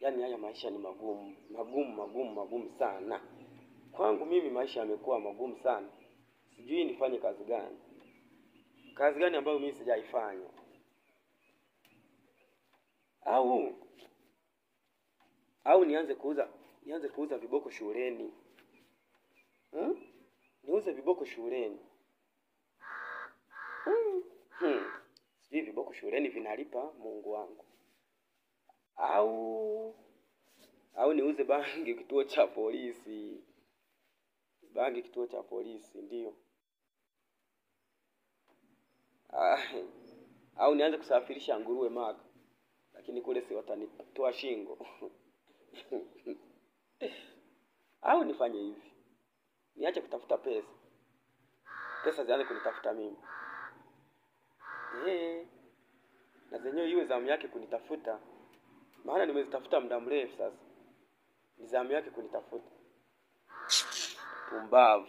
Yaani haya maisha ni magumu sana. Kwangu mimi maisha yamekuwa magumu sana. Sijui nifanye kazi gani. Kazi gani ambayo mimi sijaifanya? Au nianze kuuza viboko shuleni. Niuze viboko shuleni. Sijui viboko shuleni vinalipa, Mungu wangu. Au niuze bangi kituo cha polisi. Bangi kituo cha polisi, ndio. Au nianze kusafirisha nguruwe Maka. Lakini kule si watanitoa shingo. Au nifanye hivi. Niache kutafuta pesa. Pesa zianze kunitafuta mimi. Na zenyewe iwe zamu yake kunitafuta. Maana nimezitafuta muda mrefu sasa. Ni zamu yake kunitafuta. Pumbavu.